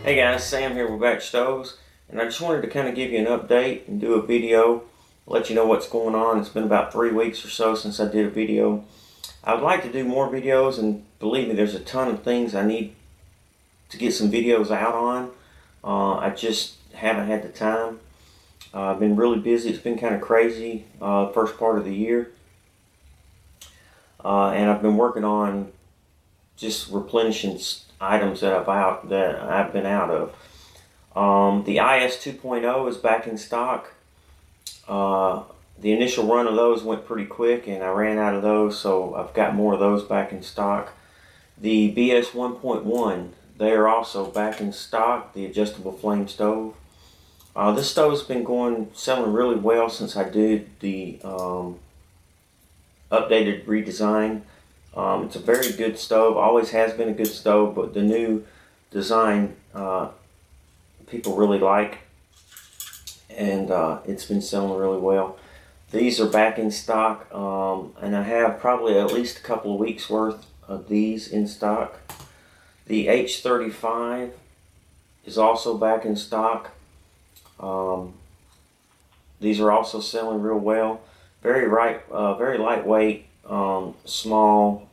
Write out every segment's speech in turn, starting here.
Hey guys, Sam here with BatchStovez, and I just wanted to kind of give you an update and do a video, let you know what's going on. It's been about 3 weeks or so since I did a video. I would like to do more videos, and believe me, there's a ton of things I need to get some videos out on. I just haven't had the time. I've been really busy. It's been kind of crazy first part of the year, and I've been working on just replenishing items that I've been out of. The IS 2.0 is back in stock. The initial run of those went pretty quick, and I ran out of those, so I've got more of those back in stock. The BS 1.1, they are also back in stock. The adjustable flame stove. This stove's been selling really well since I did the updated redesign. It's a very good stove, always has been a good stove, but the new design people really like, and it's been selling really well. These are back in stock, and I have probably at least a couple of weeks worth of these in stock. The H35 is also back in stock. These are also selling real well. Very lightweight, small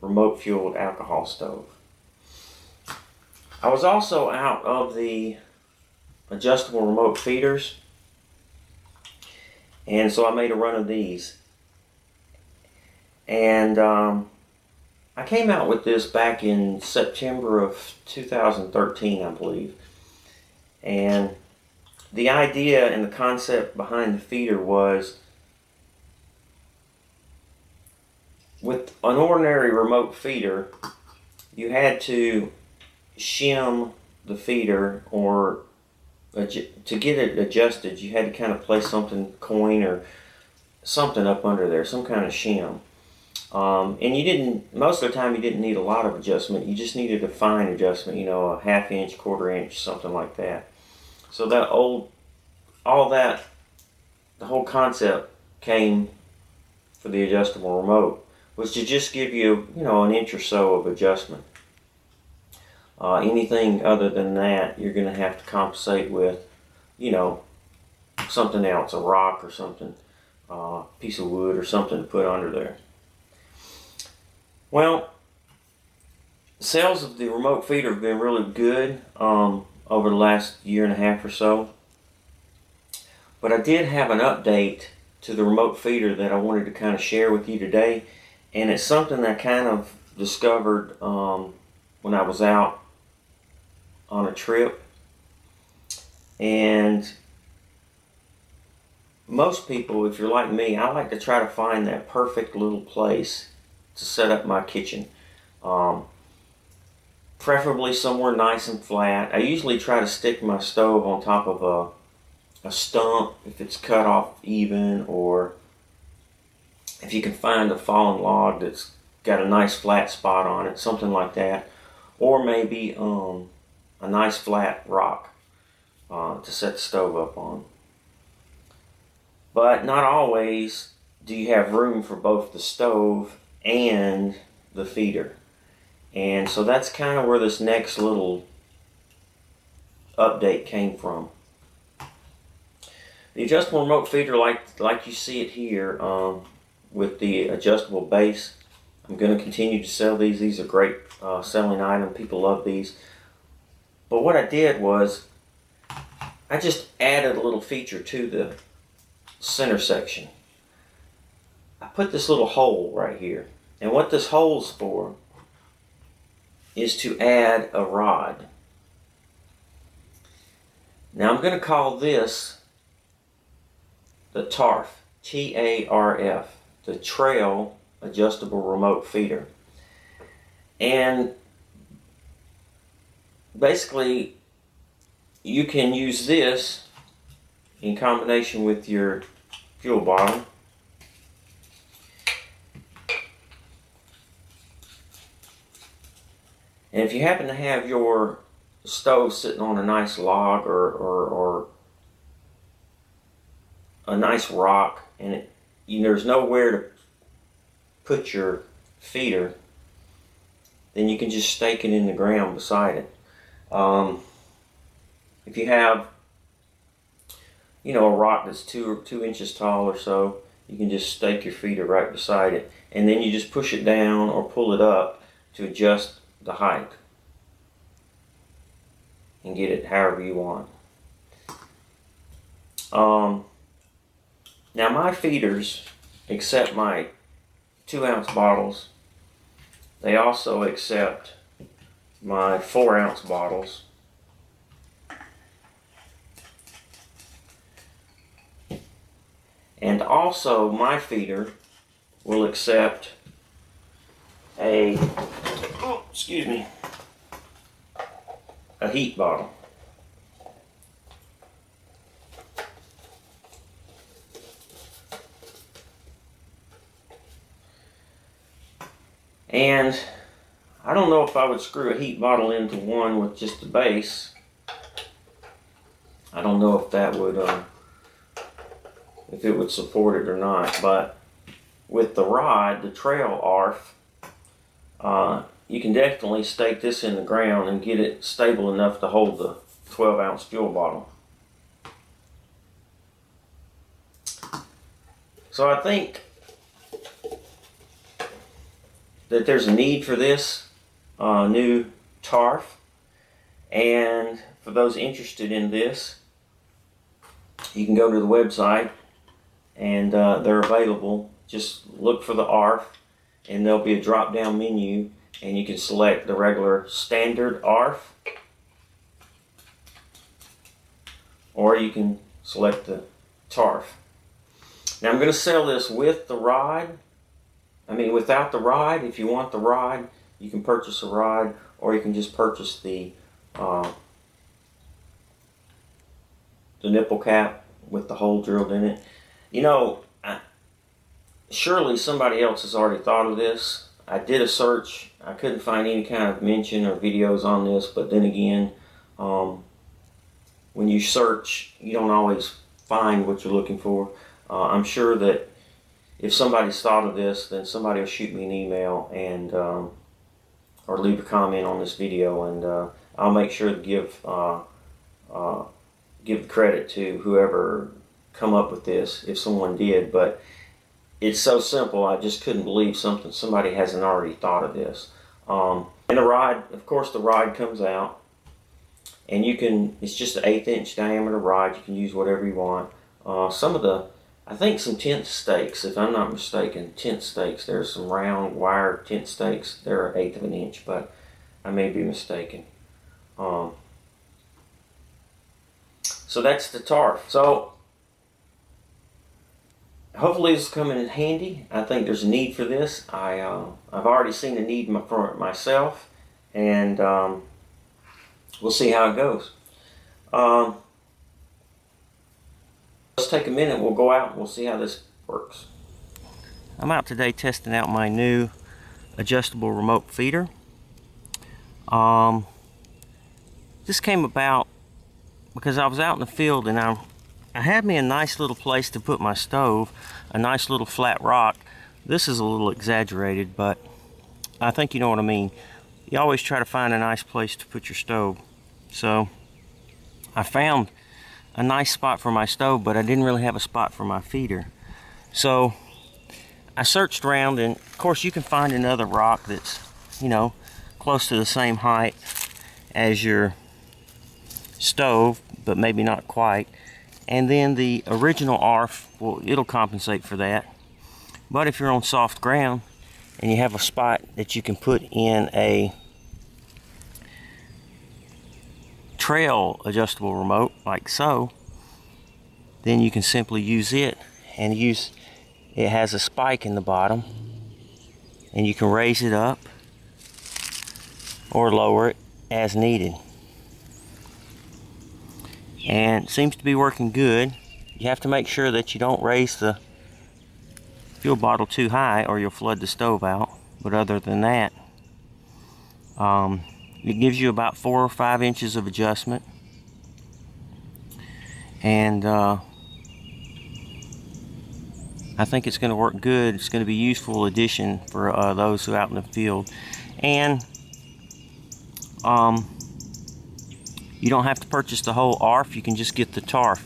remote fueled alcohol stove. I was also out of the adjustable remote feeders, and so I made a run of these, and I came out with this back in September of 2013, I believe. And the idea and the concept behind the feeder was, with an ordinary remote feeder, you had to shim the feeder, or to get it adjusted, you had to kind of place something, coin or something up under there, some kind of shim. And most of the time you didn't need a lot of adjustment. You just needed a fine adjustment, a ½ inch, quarter inch, something like that. So the whole concept came for the adjustable remote, was to just give you, an inch or so of adjustment. Anything other than that, you're going to have to compensate with, something else, a rock or something, piece of wood or something to put under there. Well, sales of the remote feeder have been really good over the last year and a half or so. But I did have an update to the remote feeder that I wanted to kind of share with you today. And it's something I kind of discovered when I was out on a trip. And most people, if you're like me, I like to try to find that perfect little place to set up my kitchen. Preferably somewhere nice and flat. I usually try to stick my stove on top of a stump if it's cut off even, or if you can find a fallen log that's got a nice flat spot on it, something like that. Or maybe a nice flat rock to set the stove up on. But not always do you have room for both the stove and the feeder. And so that's kind of where this next little update came from. The adjustable remote feeder, like you see it here, with the adjustable base, I'm going to continue to sell these. These are great selling item. People love these. But what I did was, I just added a little feature to the center section. I put this little hole right here. And what this hole's for is to add a rod. Now I'm going to call this the T.A.R.F, T.A.R.F, the Trail Adjustable Remote Feeder. And basically, you can use this in combination with your fuel bottle. And if you happen to have your stove sitting on a nice log or a nice rock, and there's nowhere to put your feeder, then you can just stake it in the ground beside it. if you have, you know, a rock that's 2 inches tall or so, you can just stake your feeder right beside it, and then you just push it down or pull it up to adjust the height and get it however you want. Now my feeders accept my 2-ounce bottles. They also accept my 4-ounce bottles. And also my feeder will accept a, excuse me, a heat bottle. And I don't know if I would screw a heat bottle into one with just the base. I don't know if that would, if it would support it or not. But with the rod, the T.A.R.F, you can definitely stake this in the ground and get it stable enough to hold the 12-ounce fuel bottle. So I think that there's a need for this new T.A.R.F, and for those interested in this, you can go to the website and they're available. Just look for the A.R.F and there'll be a drop down menu, and you can select the regular standard A.R.F, or you can select the T.A.R.F. Now I'm going to sell this with the rod. Without the rod. If you want the rod, you can purchase a rod, or you can just purchase the nipple cap with the hole drilled in it. You know, surely somebody else has already thought of this. I did a search. I couldn't find any kind of mention or videos on this, but then again, when you search, you don't always find what you're looking for. I'm sure that if somebody's thought of this, then somebody will shoot me an email and or leave a comment on this video, and I'll make sure to give the credit to whoever come up with this, if someone did. But it's so simple, I just couldn't believe somebody hasn't already thought of this. And the rod, of course, the rod comes out, and it's just an 1/8 inch diameter rod. You can use whatever you want. I think some tent stakes, if I'm not mistaken, tent stakes. There's some round wire tent stakes. They're 1/8 of an inch, but I may be mistaken. So that's the T.A.R.F. So hopefully this is coming in handy. I think there's a need for this. I've already seen a need for it myself, and we'll see how it goes. Let's take a minute, we'll go out and we'll see how this works. I'm out today testing out my new adjustable remote feeder. This came about because I was out in the field, and I had me a nice little place to put my stove, a nice little flat rock. This is a little exaggerated, but I think you know what I mean. You always try to find a nice place to put your stove. So I found a nice spot for my stove, but I didn't really have a spot for my feeder. So I searched around, and of course you can find another rock that's, you know, close to the same height as your stove, but maybe not quite. And then the original A.R.F, well, it'll compensate for that. But if you're on soft ground and you have a spot that you can put in a trail adjustable remote like so, then you can simply use it, and it has a spike in the bottom, and you can raise it up or lower it as needed. And it seems to be working good. You have to make sure that you don't raise the fuel bottle too high or you'll flood the stove out. But other than that, it gives you about 4 or 5 inches of adjustment, and I think it's going to work good. It's going to be a useful addition for those who are out in the field. And You don't have to purchase the whole ARF, you can just get the T.A.R.F.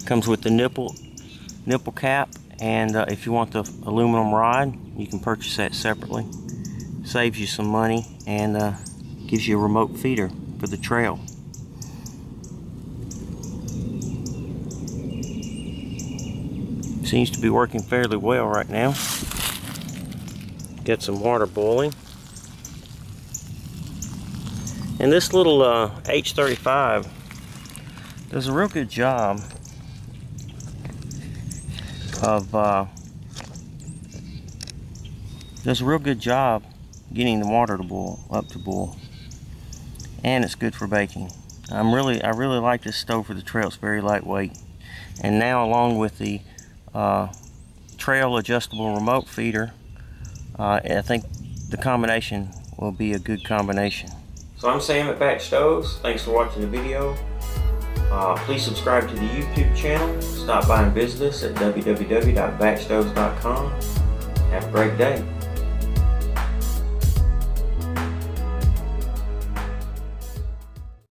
Comes with the nipple cap, and if you want the aluminum rod, you can purchase that separately. Saves you some money and gives you a remote feeder for the trail. Seems to be working fairly well right now. Got some water boiling. And this little H35 does a real good job of getting the water to boil, up to boil. And it's good for baking. I really like this stove for the trail. It's very lightweight. And now, along with the trail adjustable remote feeder, I think the combination will be a good combination. So I'm Sam at BatchStovez. Thanks for watching the video. Please subscribe to the YouTube channel. Stop by and visit us at www.BatchStovez.com. Have a great day.